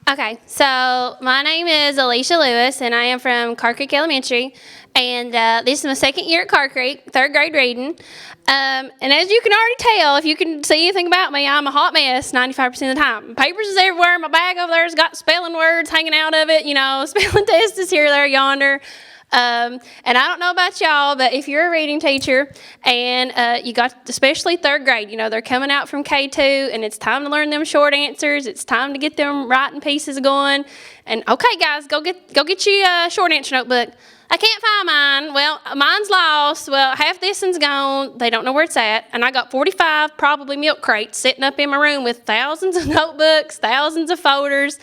Okay, so my name is Elisha Lewis, and I am from Car Creek Elementary. And this is my second year at Car Creek, third grade reading. And as you can already tell, if you can see anything about me, I'm a hot mess 95% of the time. Papers is everywhere. My bag over there's got spelling words hanging out of it. Spelling test is here, there, yonder. And I don't know about y'all, but if you're a reading teacher and you got, especially third grade, they're coming out from K2 and it's time to learn them short answers. It's time to get them writing pieces going. And okay, guys, go get you a short answer notebook. I can't find mine. Well, mine's lost. Well, half this one's gone. They don't know where it's at. And I got 45 probably milk crates sitting up in my room with thousands of notebooks, thousands of folders.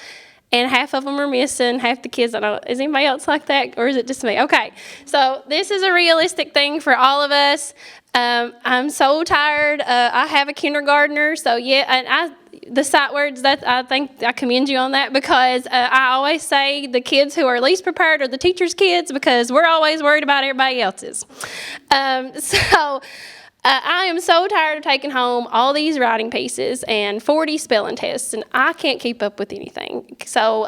And half of them are missing, half the kids, I don't know, is anybody else like that, or is it just me? Okay, so this is a realistic thing for all of us. I'm so tired. I have a kindergartner, so yeah, and the sight words, that I think I commend you on that, because I always say the kids who are least prepared are the teachers' kids, because we're always worried about everybody else's. I am so tired of taking home all these writing pieces and 40 spelling tests, and I can't keep up with anything. So,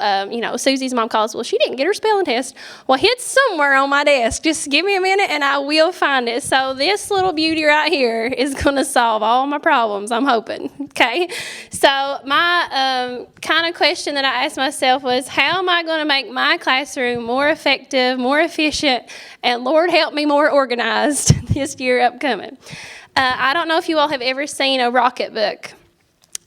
Susie's mom calls, well, she didn't get her spelling test. Well, it's somewhere on my desk. Just give me a minute, and I will find it. So this little beauty right here is going to solve all my problems, I'm hoping, okay? So my kind of question that I asked myself was, how am I going to make my classroom more effective, more efficient, and Lord help me, more organized this year upcoming? I don't know if you all have ever seen a Rocketbook,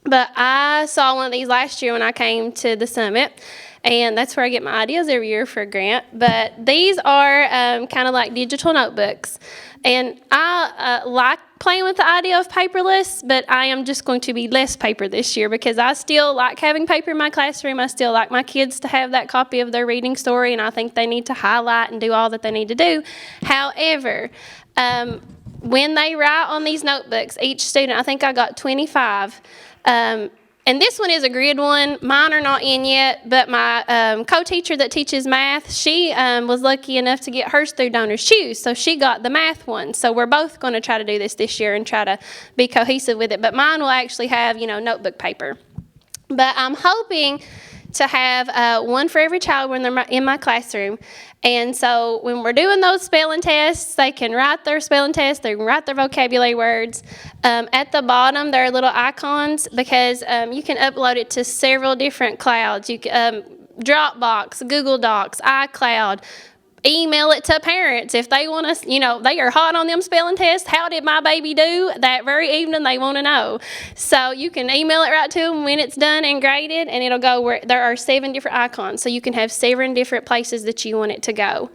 but I saw one of these last year when I came to the summit, and that's where I get my ideas every year for a grant. But these are kind of like digital notebooks, and I like playing with the idea of paperless, but I am just going to be less paper this year, because I still like having paper in my classroom. I still like my kids to have that copy of their reading story, and I think they need to highlight and do all that they need to do. However, when they write on these notebooks, each student, I think I got 25, and this one is a grid one. Mine are not in yet, but my co-teacher that teaches math, she was lucky enough to get hers through Donors Choose, so she got the math one. So we're both going to try to do this year and try to be cohesive with it, but mine will actually have, notebook paper. But I'm hoping to have one for every child when they're in my classroom. And so when we're doing those spelling tests, they can write their spelling test, they can write their vocabulary words. At the bottom, there are little icons, because you can upload it to several different clouds. You can, Dropbox, Google Docs, iCloud. Email it to parents if they want to, they are hot on them spelling tests. How did my baby do that very evening? They want to know. So you can email it right to them when it's done and graded, and it'll go where there are 7 different icons. So you can have 7 different places that you want it to go.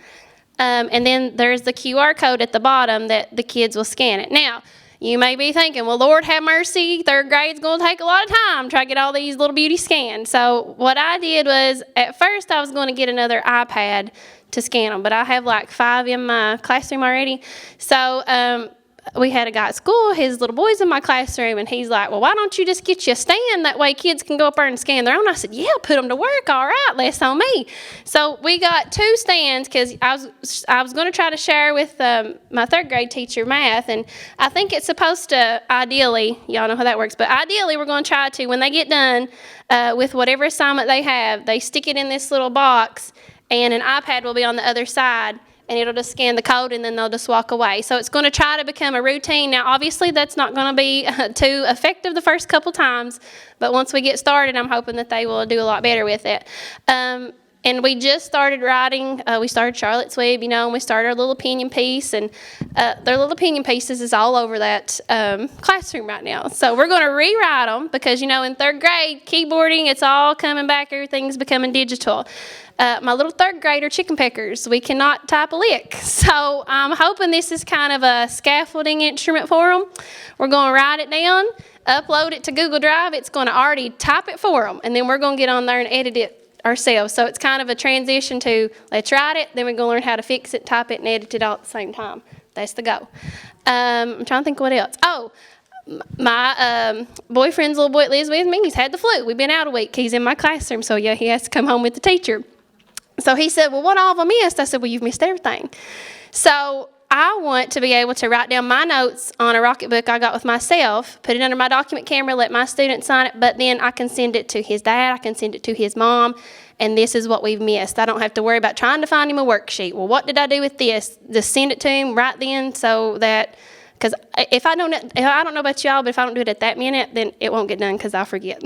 And then there's the QR code at the bottom that the kids will scan it. Now, you may be thinking, well, Lord have mercy, third grade's going to take a lot of time to try to get all these little beauties scanned. So what I did was, at first I was going to get another iPad to scan them, but I have like 5 in my classroom already. So we had a guy at school, his little boy's in my classroom, and he's like, well, why don't you just get you a stand? That way kids can go up there and scan their own. I said, yeah, put them to work. All right, less on me. So we got 2 stands, because I was going to try to share with my third grade teacher math, and I think it's supposed to, ideally, y'all know how that works, but ideally we're going to try to, when they get done with whatever assignment they have, they stick it in this little box, and an iPad will be on the other side, and it'll just scan the code, and then they'll just walk away. So it's going to try to become a routine. Now, obviously, that's not going to be too effective the first couple times, but once we get started, I'm hoping that they will do a lot better with it. And we just started writing. We started Charlotte's Web, and we started our little opinion piece, and their little opinion pieces is all over that classroom right now. So we're going to rewrite them, because, in third grade, keyboarding, it's all coming back. Everything's becoming digital. My little third grader chicken peckers, we cannot type a lick. So I'm hoping this is kind of a scaffolding instrument for them. We're going to write it down, upload it to Google Drive. It's going to already type it for them, and then we're going to get on there and edit it ourselves. So it's kind of a transition to, let's write it, then we're going to learn how to fix it, type it, and edit it all at the same time. That's the go. I'm trying to think of what else. Oh, my boyfriend's little boy that lives with me, he's had the flu. We've been out a week. He's in my classroom, so yeah, he has to come home with the teacher. So he said, well, what all have I missed? I said, well, you've missed everything. So I want to be able to write down my notes on a Rocketbook I got with myself, put it under my document camera, let my student sign it, but then I can send it to his dad, I can send it to his mom, and this is what we've missed. I don't have to worry about trying to find him a worksheet. Well, what did I do with this? Just send it to him right then, so that, because if I don't know about y'all, but if I don't do it at that minute, then it won't get done because I'll forget.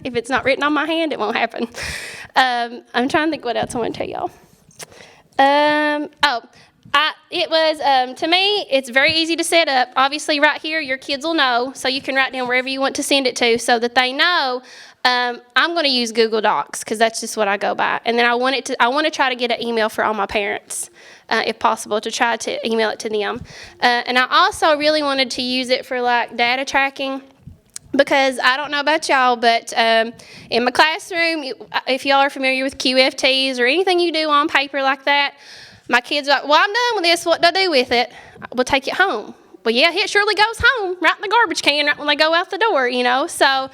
If it's not written on my hand, it won't happen. I'm trying to think what else I want to tell y'all. To me, it's very easy to set up. Obviously, right here, your kids will know, so you can write down wherever you want to send it to so that they know. I'm going to use Google Docs because that's just what I go by. And then I want to try to get an email for all my parents, if possible, to try to email it to them. And I also really wanted to use it for like data tracking. Because I don't know about y'all, but in my classroom, if y'all are familiar with QFTs or anything you do on paper like that, my kids are like, well, I'm done with this. What do I do with it? We'll take it home. Well, yeah, it surely goes home, right in the garbage can, right when they go out the door, So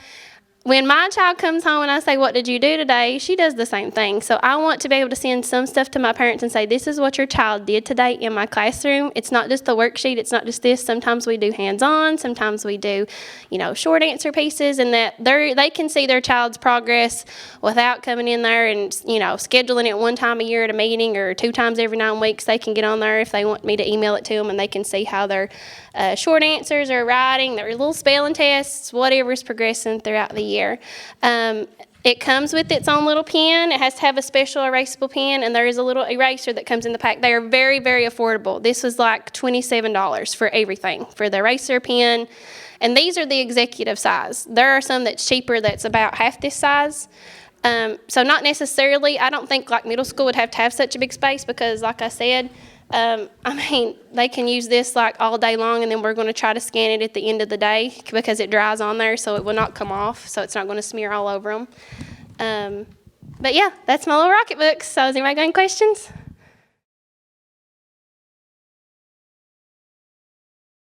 when my child comes home and I say, what did you do today? She does the same thing. So I want to be able to send some stuff to my parents and say, this is what your child did today in my classroom. It's not just the worksheet. It's not just this. Sometimes we do hands-on. Sometimes we do, short answer pieces, and that they can see their child's progress without coming in there and, scheduling it one time a year at a meeting or 2 times every 9 weeks. They can get on there if they want me to email it to them, and they can see how their short answers are writing, their little spelling tests, whatever's progressing throughout the year. It comes with its own little pen. It has to have a special erasable pen, and there is a little eraser that comes in the pack. They are very, very affordable. This was like $27 for everything, for the eraser pen, and these are the executive size. There are some that's cheaper that's about half this size. So not necessarily, I don't think like middle school would have to have such a big space because, like I said, they can use this like all day long, and then we're going to try to scan it at the end of the day because it dries on there, so it will not come off, so it's not going to smear all over them. But yeah, that's my little Rocketbook. So has anybody got any questions?